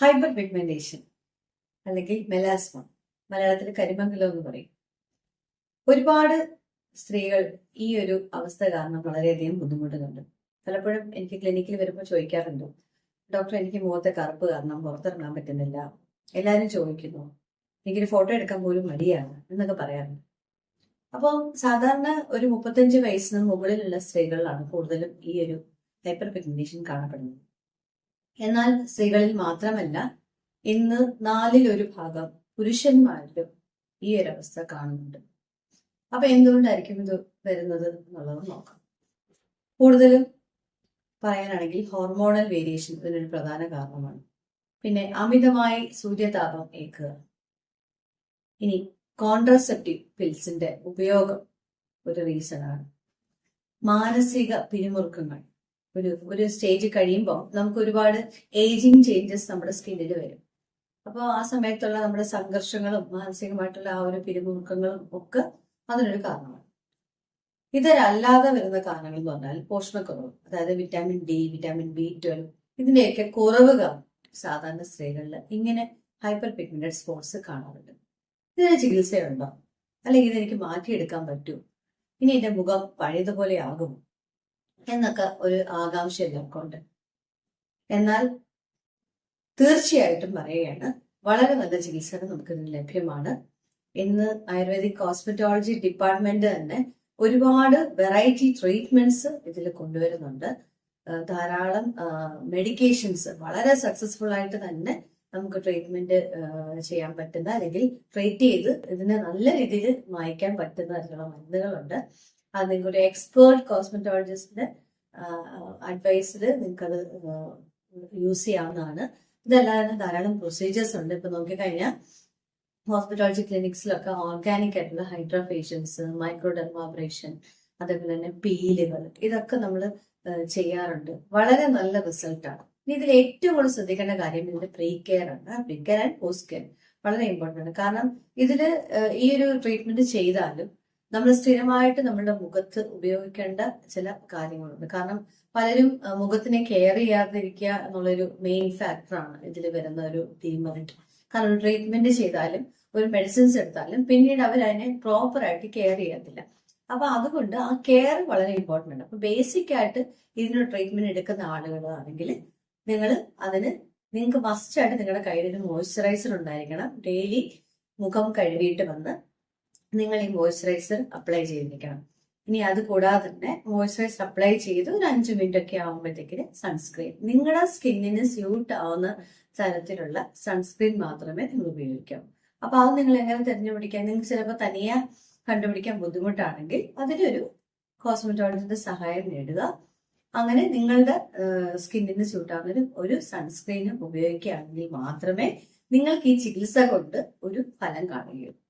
Hyper pigmentation അല്ലെങ്കിൽ melasma, മലയാളത്തിൽ കരിമംഗലം എന്ന് പറയും. ഒരുപാട് സ്ത്രീകൾ ഈ ഒരു അവസ്ഥ കാരണം വളരെയധികം ബുദ്ധിമുട്ടുന്നുണ്ട്. പലപ്പോഴും എനിക്ക് ക്ലിനിക്കിൽ വരുമ്പോൾ ചോദിക്കാറുണ്ട്, ഡോക്ടർ എനിക്ക് മുഖത്തെ കറുപ്പ് കാരണം പുറത്തിറങ്ങാൻ പറ്റുന്നില്ല, എല്ലാവരും ചോദിക്കുന്നു, എനിക്കൊരു ഫോട്ടോ എടുക്കാൻ പോലും മടിയാണ് എന്നൊക്കെ പറയാറുണ്ട്. അപ്പോൾ സാധാരണ ഒരു 35 വയസ്സിന് മുകളിലുള്ള സ്ത്രീകളിലാണ് കൂടുതലും ഈ ഒരു ഹൈപ്പർ പിഗ്മെന്റേഷൻ കാണപ്പെടുന്നത്. എന്നാൽ സ്ത്രീകളിൽ മാത്രമല്ല, ഇന്ന് 1/4 പുരുഷന്മാരിലും ഈ ഒരു അവസ്ഥ കാണുന്നുണ്ട്. അപ്പൊ എന്തുകൊണ്ടായിരിക്കും ഇത് വരുന്നത് എന്നുള്ളത് നോക്കാം. കൂടുതലും പറയാനാണെങ്കിൽ ഹോർമോണൽ വേരിയേഷൻ ഇതിനൊരു പ്രധാന കാരണമാണ്. പിന്നെ അമിതമായി സൂര്യതാപം ഏൽക്കുക. ഇനി കോൺട്രാസെപ്റ്റീവ് പിൽസിന്റെ ഉപയോഗം ഒരു റീസൺ ആണ്. മാനസിക പിരിമുറുക്കങ്ങൾ, ഒരു സ്റ്റേജ് കഴിയുമ്പോൾ നമുക്ക് ഒരുപാട് ഏജിങ് ചേഞ്ചസ് നമ്മുടെ സ്കിന്നിൽ വരും. അപ്പോൾ ആ സമയത്തുള്ള നമ്മുടെ സംഘർഷങ്ങളും മാനസികമായിട്ടുള്ള ആ ഒരു പിരിമുറുക്കങ്ങളും ഒക്കെ അതിനൊരു കാരണമാണ്. ഇതല്ലാതെ വരുന്ന കാരണങ്ങൾ എന്ന് പറഞ്ഞാൽ പോഷണക്കുറവ്, അതായത് വിറ്റാമിൻ ഡി, വിറ്റാമിൻ B12 ഇതിന്റെയൊക്കെ കുറവ് കാരണം സാധാരണ സ്ത്രീകളിൽ ഇങ്ങനെ ഹൈപ്പർ പിഗ്മെന്റഡ് സ്പോട്സ് കാണാറുണ്ട്. ഇതിന് ചികിത്സയുണ്ടോ, അല്ലെങ്കിൽ ഇതെനിക്ക് മാറ്റിയെടുക്കാൻ പറ്റുമോ, ഇനി എന്റെ മുഖം പഴയതുപോലെ ആകുമോ എന്നൊക്കെ ഒരു ആകാംക്ഷ എല്ലാവർക്കും ഉണ്ട്. എന്നാൽ തീർച്ചയായിട്ടും പറയുകയാണ്, വളരെ നല്ല ചികിത്സകൾ നമുക്ക് ഇതിന് ലഭ്യമാണ്. ഇന്ന് ആയുർവേദിക് കോസ്മെറ്റോളജി ഡിപ്പാർട്ട്മെന്റ് തന്നെ ഒരുപാട് വെറൈറ്റി ട്രീറ്റ്മെന്റ്സ് ഇതിൽ കൊണ്ടുവരുന്നുണ്ട്. ധാരാളം മെഡിക്കേഷൻസ് വളരെ സക്സസ്ഫുൾ ആയിട്ട് തന്നെ നമുക്ക് ട്രീറ്റ്മെന്റ് ചെയ്യാൻ പറ്റുന്ന, അല്ലെങ്കിൽ ട്രീറ്റ് ചെയ്ത് ഇതിനെ നല്ല രീതിയിൽ മായ്ക്കാൻ പറ്റുന്ന തരത്തിലുള്ള മരുന്നുകളുണ്ട്. അത് നിങ്ങൾക്കൊരു എക്സ്പേർട്ട് കോസ്മെറ്റോളജിസ്റ്റിന്റെ അഡ്വൈസിൽ നിങ്ങൾക്കത് യൂസ് ചെയ്യാവുന്നതാണ്. ഇതല്ലാതെ ധാരാളം പ്രൊസീജിയേഴ്സ് ഉണ്ട്. ഇപ്പൊ നോക്കിക്കഴിഞ്ഞാൽ ഹോസ്പിറ്റോളജി ക്ലിനിക്സിലൊക്കെ ഓർഗാനിക് ആയിട്ടുള്ള ഹൈഡ്രോഫേഷ്യൽസ്, മൈക്രോഡെർമാബ്രേഷൻ, അതേപോലെ തന്നെ പീലുകൾ, ഇതൊക്കെ നമ്മൾ ചെയ്യാറുണ്ട്. വളരെ നല്ല റിസൾട്ടാണ്. ഇനി ഇതിൽ ഏറ്റവും കൂടുതൽ ശ്രദ്ധിക്കേണ്ട കാര്യം ഇതിന്റെ പ്രീ കെയർ ആണ്. Pre care and post care വളരെ ഇമ്പോർട്ടൻ്റ് ആണ്. കാരണം ഇതില് ഈ ഒരു ട്രീറ്റ്മെന്റ് ചെയ്താലും നമ്മൾ സ്ഥിരമായിട്ട് നമ്മുടെ മുഖത്ത് ഉപയോഗിക്കേണ്ട ചില കാര്യങ്ങളുണ്ട്. കാരണം പലരും മുഖത്തിനെ കെയർ ചെയ്യാതിരിക്കുക എന്നുള്ളൊരു മെയിൻ ഫാക്ടറാണ് ഇതിൽ വരുന്ന ഒരു ഡീമെറിറ്റ്. കാരണം ഒരു ട്രീറ്റ്മെന്റ് ചെയ്താലും ഒരു മെഡിസിൻസ് എടുത്താലും പിന്നീട് അവർ അതിനെ പ്രോപ്പർ ആയിട്ട് കെയർ ചെയ്യത്തില്ല. അപ്പൊ അതുകൊണ്ട് ആ കെയർ വളരെ ഇമ്പോർട്ടൻ്റ് ആണ്. അപ്പൊ ബേസിക് ആയിട്ട് ഇതിനൊരു ട്രീറ്റ്മെന്റ് എടുക്കുന്ന ആളുകളാണെങ്കിൽ നിങ്ങൾക്ക് മസ്റ്റ് ആയിട്ട് നിങ്ങളുടെ കയ്യിൽ ഒരു മോയ്സ്ചറൈസർ ഉണ്ടായിരിക്കണം. ഡെയിലി മുഖം കഴുകിയിട്ട് വന്ന് നിങ്ങൾ ഈ മോയ്സ്ചറൈസർ അപ്ലൈ ചെയ്തിരിക്കണം. ഇനി അത് കൂടാതെ തന്നെ മോയ്സ്ചറൈസർ അപ്ലൈ ചെയ്ത് ഒരു 5 മിനിറ്റ് ഒക്കെ ആകുമ്പോഴത്തേക്കിന് സൺസ്ക്രീൻ, നിങ്ങളുടെ സ്കിന്നിന് സ്യൂട്ട് ആവുന്ന തരത്തിലുള്ള സൺസ്ക്രീൻ മാത്രമേ നിങ്ങൾ ഉപയോഗിക്കാവൂ. അപ്പൊ അത് നിങ്ങൾ എങ്ങനെ തിരഞ്ഞുപിടിക്കാൻ, നിങ്ങൾക്ക് ചിലപ്പോൾ തനിയെ കണ്ടുപിടിക്കാൻ ബുദ്ധിമുട്ടാണെങ്കിൽ അതിനൊരു കോസ്മെറ്റോളജിന്റെ സഹായം നേടുക. അങ്ങനെ നിങ്ങളുടെ സ്കിന്നിന് സ്യൂട്ടാവുന്ന ഒരു സൺസ്ക്രീൻ ഉപയോഗിക്കുകയാണെങ്കിൽ മാത്രമേ നിങ്ങൾക്ക് ഈ ചികിത്സ കൊണ്ട് ഒരു ഫലം കാണുകയുള്ളൂ.